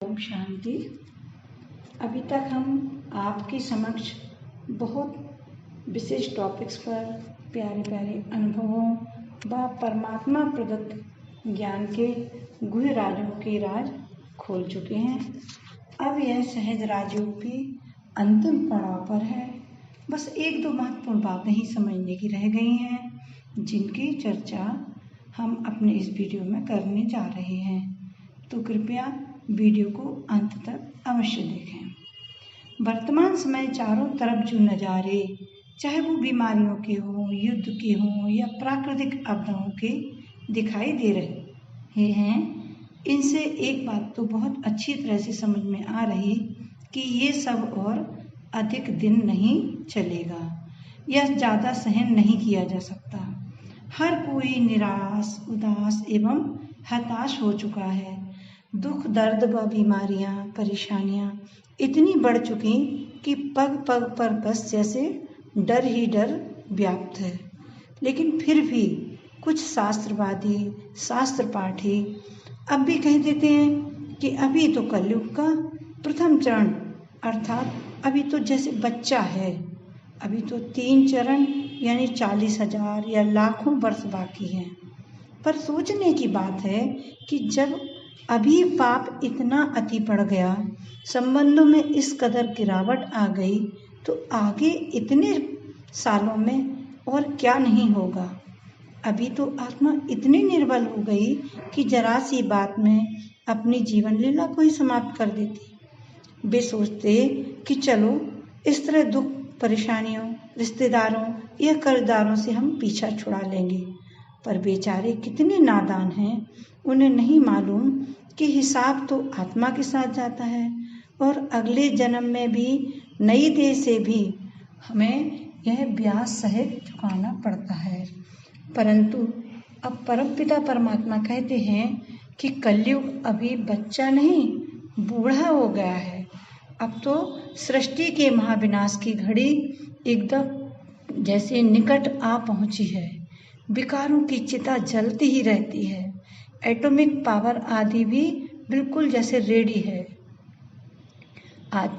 ओम शांति। अभी तक हम आपके समक्ष बहुत विशेष टॉपिक्स पर प्यारे प्यारे अनुभवों व परमात्मा प्रदत्त ज्ञान के गुह्य राजों के राज खोल चुके हैं। अब यह सहज राजयोग की अंतिम पड़ाव पर है। बस एक दो महत्वपूर्ण बातें ही समझने की रह गई हैं, जिनकी चर्चा हम अपने इस वीडियो में करने जा रहे हैं। तो कृपया वीडियो को अंत तक अवश्य देखें। वर्तमान समय चारों तरफ जो नज़ारे, चाहे वो बीमारियों के हों, युद्ध के हों या प्राकृतिक आपदाओं के दिखाई दे रहे हैं, इनसे एक बात तो बहुत अच्छी तरह से समझ में आ रही कि ये सब और अधिक दिन नहीं चलेगा या ज़्यादा सहन नहीं किया जा सकता। हर कोई निराश, उदास एवं हताश हो चुका है। दुख, दर्द व बीमारियां, परेशानियां इतनी बढ़ चुकी कि पग पग पर बस जैसे डर ही डर व्याप्त है। लेकिन फिर भी कुछ शास्त्रवादी, शास्त्र पाठी अब भी कह देते हैं कि अभी तो कलयुग का प्रथम चरण अर्थात अभी तो जैसे बच्चा है, अभी तो 3 चरण यानी 40,000 या लाखों वर्ष बाकी हैं। पर सोचने की बात है कि जब अभी पाप इतना अति बढ़ गया, संबंधों में इस कदर गिरावट आ गई, तो आगे इतने सालों में और क्या नहीं होगा। अभी तो आत्मा इतनी निर्बल हो गई कि जरा सी बात में अपनी जीवन लीला को ही समाप्त कर देती। वे सोचते कि चलो इस तरह दुख, परेशानियों, रिश्तेदारों या कर्जदारों से हम पीछा छुड़ा लेंगे। पर बेचारे कितने नादान हैं, उन्हें नहीं मालूम कि हिसाब तो आत्मा के साथ जाता है और अगले जन्म में भी नई देह से भी हमें यह ब्याज सहित चुकाना पड़ता है। परंतु अब परमपिता परमात्मा कहते हैं कि कलयुग अभी बच्चा नहीं, बूढ़ा हो गया है। अब तो सृष्टि के महाविनाश की घड़ी एकदम जैसे निकट आ पहुंची है। विकारों की चिता जलती ही रहती है। एटॉमिक पावर आदि भी बिल्कुल जैसे रेडी है। आज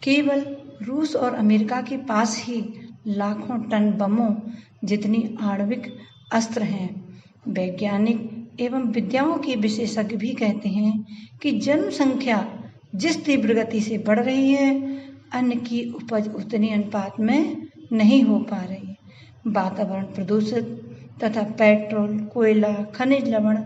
केवल रूस और अमेरिका के पास ही लाखों टन बमों जितनी आणविक अस्त्र हैं। वैज्ञानिक एवं विद्याओं के विशेषज्ञ भी कहते हैं कि जनसंख्या जिस तीव्र गति से बढ़ रही है, अन्न की उपज उतनी अनुपात में नहीं हो पा रही। वातावरण प्रदूषित तथा पेट्रोल, कोयला, खनिज लवण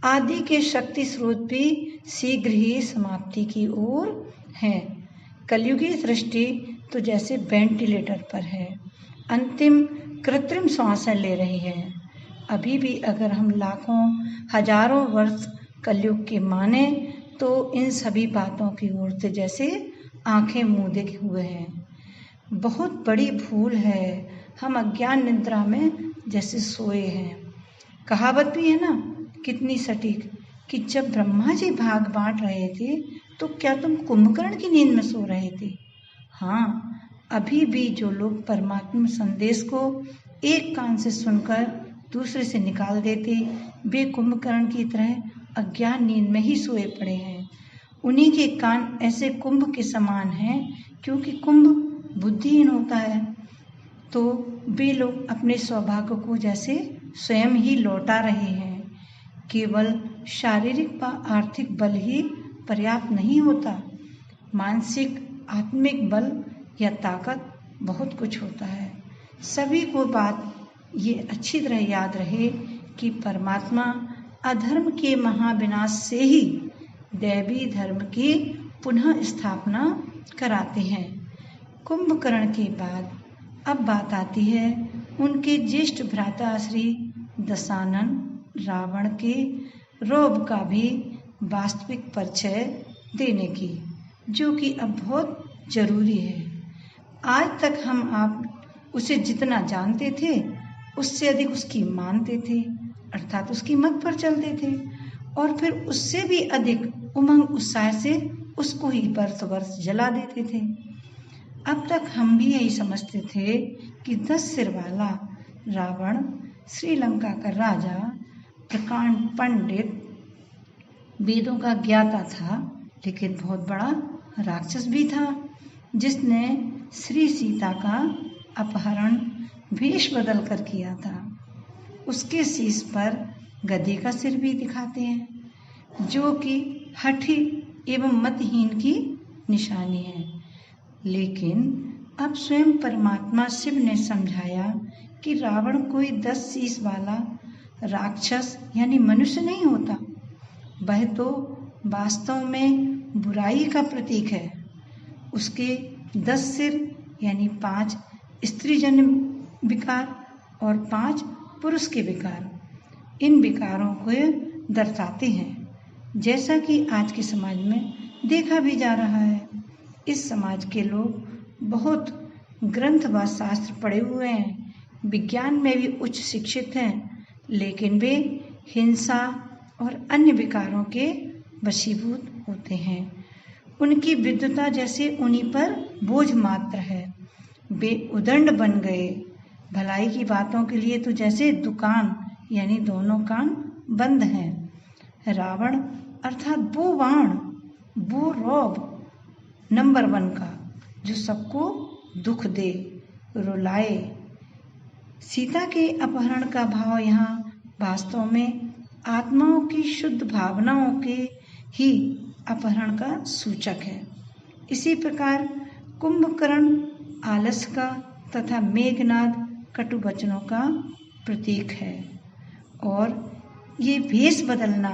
आदि के शक्ति स्रोत भी शीघ्र ही समाप्ति की ओर हैं। कलयुगी सृष्टि तो जैसे वेंटिलेटर पर है, अंतिम कृत्रिम श्वासें ले रही है। अभी भी अगर हम लाखों हजारों वर्ष कलयुग के माने तो इन सभी बातों की ओर से जैसे आंखें मूंदे हुए हैं। बहुत बड़ी भूल है, हम अज्ञान निद्रा में जैसे सोए हैं। कहावत भी है ना, कितनी सटीक, कि जब ब्रह्मा जी भाग बांट रहे थे तो क्या तुम कुंभकर्ण की नींद में सो रहे थे। हाँ, अभी भी जो लोग परमात्मा संदेश को एक कान से सुनकर दूसरे से निकाल देते, वे कुंभकर्ण की तरह अज्ञान नींद में ही सोए पड़े हैं। उन्हीं के कान ऐसे कुंभ के समान हैं, क्योंकि कुंभ बुद्धिहीन होता है, तो वे लोग अपने सौभाग्य को जैसे स्वयं ही लौटा रहे हैं। केवल शारीरिक व आर्थिक बल ही पर्याप्त नहीं होता, मानसिक आत्मिक बल या ताकत बहुत कुछ होता है। सभी को बात ये अच्छी तरह याद रहे कि परमात्मा अधर्म के महाविनाश से ही दैवी धर्म की पुनः स्थापना कराते हैं। कुंभकर्ण के बाद अब बात आती है उनके ज्येष्ठ भ्राता श्री दशानन रावण के रोब का भी वास्तविक परिचय देने की, जो कि अब बहुत जरूरी है। आज तक हम आप उसे जितना जानते थे उससे अधिक उसकी मानते थे, अर्थात उसकी मत पर चलते थे, और फिर उससे भी अधिक उमंग उत्साह से उसको ही वर्ष वर्ष जला देते थे। अब तक हम भी यही समझते थे कि 10 सिर वाला रावण श्रीलंका का राजा, प्रकांड पंडित, वेदों का ज्ञाता था, लेकिन बहुत बड़ा राक्षस भी था जिसने श्री सीता का अपहरण वेश बदल कर किया था। उसके शीश पर गधे का सिर भी दिखाते हैं, जो कि हठी एवं मतहीन की निशानी है। लेकिन अब स्वयं परमात्मा शिव ने समझाया कि रावण कोई 10 शीश वाला राक्षस यानी मनुष्य नहीं होता, वह तो वास्तव में बुराई का प्रतीक है। उसके 10 सिर यानी 5 स्त्रीजन्य विकार और 5 पुरुष के विकार इन विकारों को दर्शाते हैं, जैसा कि आज के समाज में देखा भी जा रहा है। इस समाज के लोग बहुत ग्रंथ व शास्त्र पढ़े हुए हैं, विज्ञान में भी उच्च शिक्षित हैं, लेकिन वे हिंसा और अन्य विकारों के वशीभूत होते हैं। उनकी विद्वता जैसे उन्हीं पर बोझ मात्र है। वे उदंड बन गए। भलाई की बातों के लिए तो जैसे दुकान यानी दोनों कान बंद हैं। रावण अर्थात वो बाण, वो रौब नंबर 1 का, जो सबको दुख दे, रुलाए। सीता के अपहरण का भाव यहाँ वास्तव में आत्माओं की शुद्ध भावनाओं के ही अपहरण का सूचक है। इसी प्रकार कुंभकर्ण आलस का तथा मेघनाद कटु वचनों का प्रतीक है। और ये भेष बदलना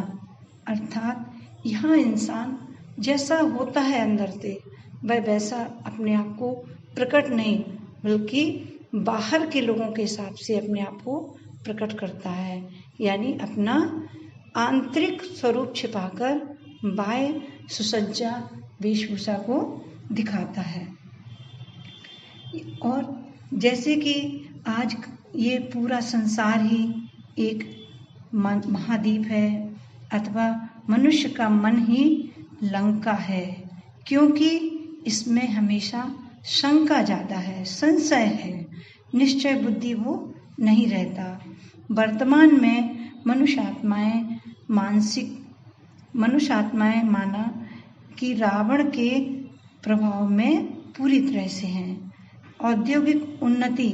अर्थात यहाँ इंसान जैसा होता है अंदर से, वह वैसा अपने आप को प्रकट नहीं बल्कि बाहर के लोगों के हिसाब से अपने आप को प्रकट करता है, यानी अपना आंतरिक स्वरूप छिपाकर बाह्य सुसज्जा वेशभूषा को दिखाता है। और जैसे कि आज ये पूरा संसार ही एक महाद्वीप है अथवा मनुष्य का मन ही लंका है, क्योंकि इसमें हमेशा शंका ज़्यादा है, संशय है, निश्चय बुद्धि वो नहीं रहता। वर्तमान में मनुष्य आत्माएं माना कि रावण के प्रभाव में पूरी तरह से हैं। औद्योगिक उन्नति,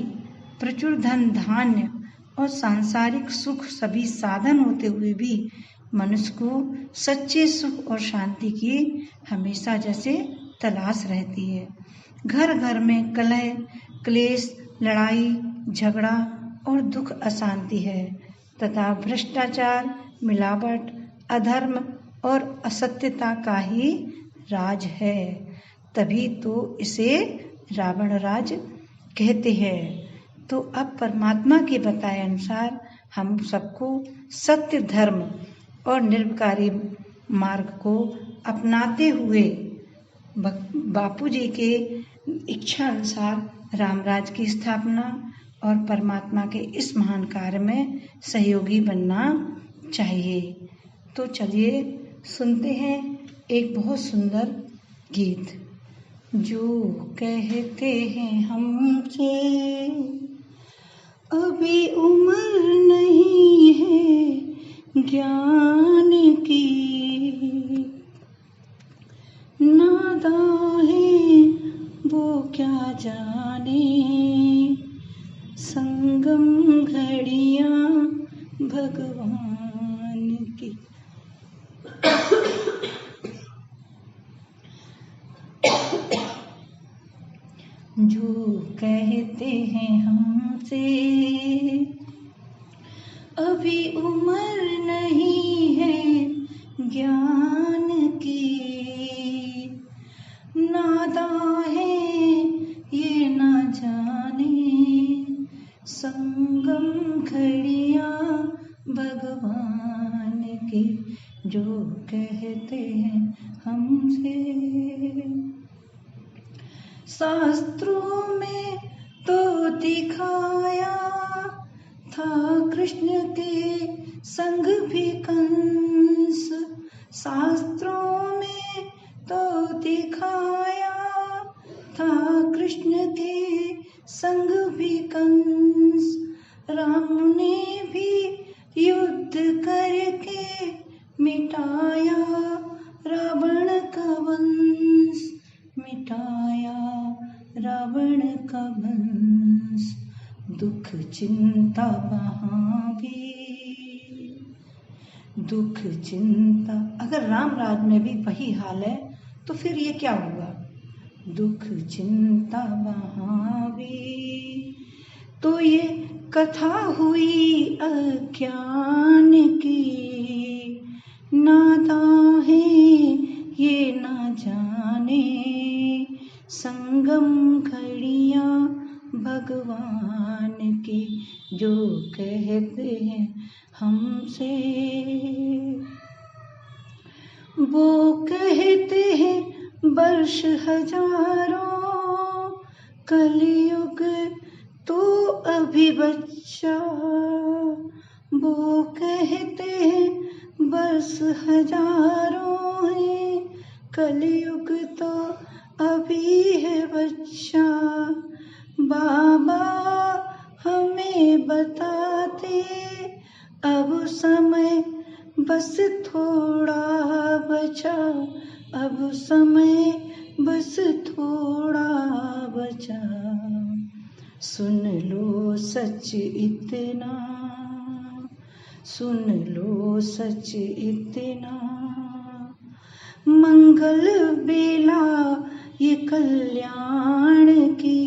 प्रचुर धन धान्य और सांसारिक सुख सभी साधन होते हुए भी मनुष्य को सच्चे सुख और शांति की हमेशा जैसे तलाश रहती है। घर घर में कलह, क्लेश, लड़ाई, झगड़ा और दुख अशांति है तथा भ्रष्टाचार, मिलावट, अधर्म और असत्यता का ही राज है। तभी तो इसे रावण राज कहते हैं। तो अब परमात्मा के बताए अनुसार हम सबको सत्य, धर्म और निरंकारी मार्ग को अपनाते हुए बापू जी के इच्छा अनुसार रामराज की स्थापना और परमात्मा के इस महान कार्य में सहयोगी बनना चाहिए। तो चलिए सुनते हैं एक बहुत सुंदर गीत। जो कहते हैं हमसे अभी उम्र नहीं है ज्ञान की, नादां है वो क्या जाने संगम घड़ियां भगवान की। जो कहते हैं हमसे अभी उम्र नहीं है ज्ञान की, नादां है ये ना जाने संगम घड़ियां भगवान की। जो कहते हैं हमसे शास्त्रों में तो दिखाया था कृष्ण के संग भी कंस, शास्त्रों में तो दिखाया था कृष्ण के संग भी कंस। राम ने भी युद्ध करके मिटाया रावण का वंश मिटाया, रावण का वंश। दुख चिंता वहाँ भी, दुख चिंता। अगर राम राज में भी वही हाल है तो फिर ये क्या हुआ? दुख चिंता वहाँ भी। तो ये कथा हुई अज्ञान की, नादान है ये ना जाने, संगम घड़ियाँ भगवान की, जो कहते हैं हमसे वो कहते हैं वर्ष हजारों, कलयुग तो अभी बच्चा। वो कहते हैं वर्ष हजारों है, कलयुग तो अभी है बच्चा। बाबा हमें बताते अब समय बस थोड़ा बचा, अब समय बस थोड़ा बचा। सुन लो सच इतना, सुन लो सच इतना, मंगल बेला ये कल्याण की,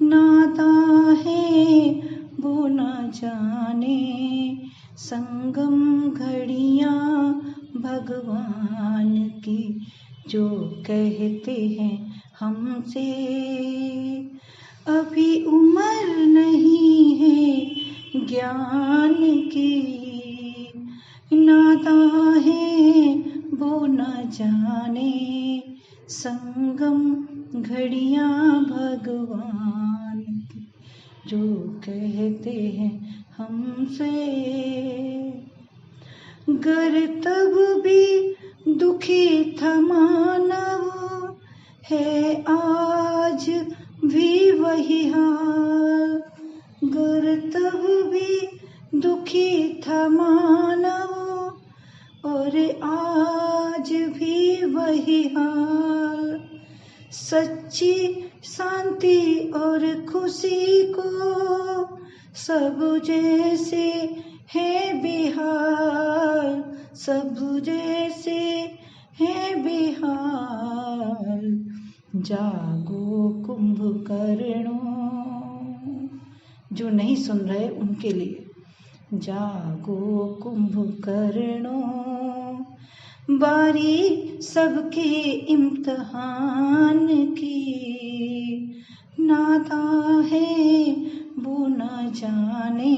नाता है वो न जाने, संगम घड़ियाँ भगवान की, जो कहते हैं हमसे अभी उम्र नहीं है ज्ञान की, नाता है वो न जाने, संगम घड़ियाँ भगवान की, जो कहते हैं हमसे। गर तब भी दुखी था मानव, है आज भी वही हाल। गर तब भी दुखी था मानव, और आज भी वही हाल। सच्ची शांति और खुशी को सब जैसे है बेहाल, सब जैसे है बेहाल। जागो कुंभकर्णों, जो नहीं सुन रहे उनके लिए, जागो कुंभकर्णों, बारी सबके इम्तिहान की, नाता है वो न जाने,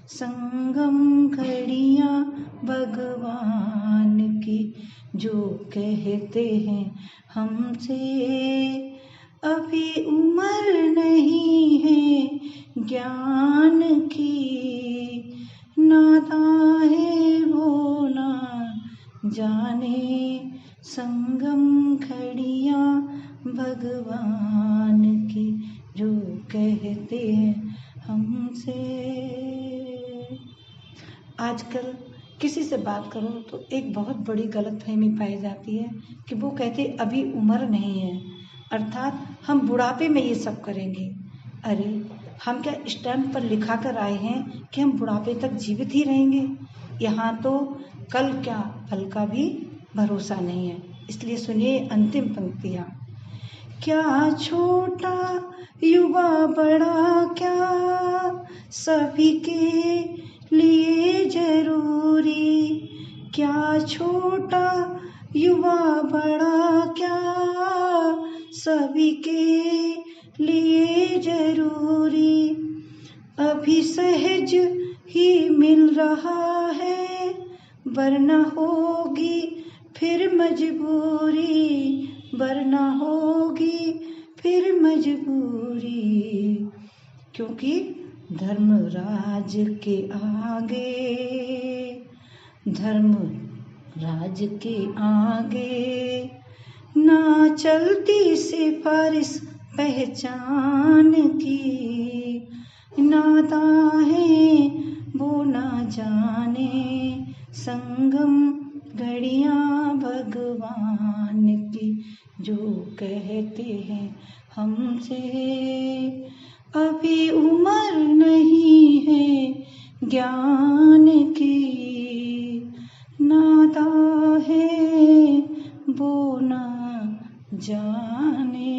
संगम घड़ियाँ भगवान की, जो कहते हैं हमसे अभी उम्र नहीं है ज्ञान की, नाता है वो न जाने, संगम घड़ियाँ भगवान की, जो कहते हैं हमसे। आजकल किसी से बात करो तो एक बहुत बड़ी गलतफहमी पाई जाती है कि वो कहते अभी उम्र नहीं है, अर्थात हम बुढ़ापे में ये सब करेंगे। अरे हम क्या स्टैम्प पर लिखा कर आए हैं कि हम बुढ़ापे तक जीवित ही रहेंगे? यहाँ तो कल क्या फल का भी भरोसा नहीं है। इसलिए सुनिए अंतिम पंक्तियाँ। क्या छोटा युवा बड़ा क्या सभी के लिए जरूरी, क्या छोटा युवा बड़ा क्या सभी के लिए जरूरी, अभी सहज ही मिल रहा है वरना होगी फिर मजबूरी, वरना होगी फिर मजबूरी। क्योंकि धर्मराज के आगे, धर्मराज के आगे ना चलती सिफारिश पहचान की, नाता है वो ना जाने, संगम घड़ियां भगवान की जो कहते हैं हमसे। अभी उम्र नहीं है ज्ञान की, नादा है वो ना जाने।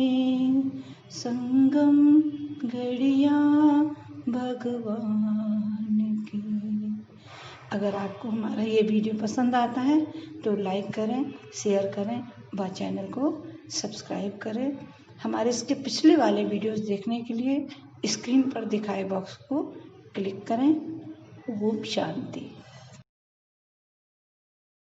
संगम घड़ियां भगवान की। अगर आपको हमारा ये वीडियो पसंद आता है तो लाइक करें, शेयर करें व चैनल को सब्सक्राइब करें। हमारे इसके पिछले वाले वीडियोस देखने के लिए स्क्रीन पर दिखाए बॉक्स को क्लिक करें। ओम शांति।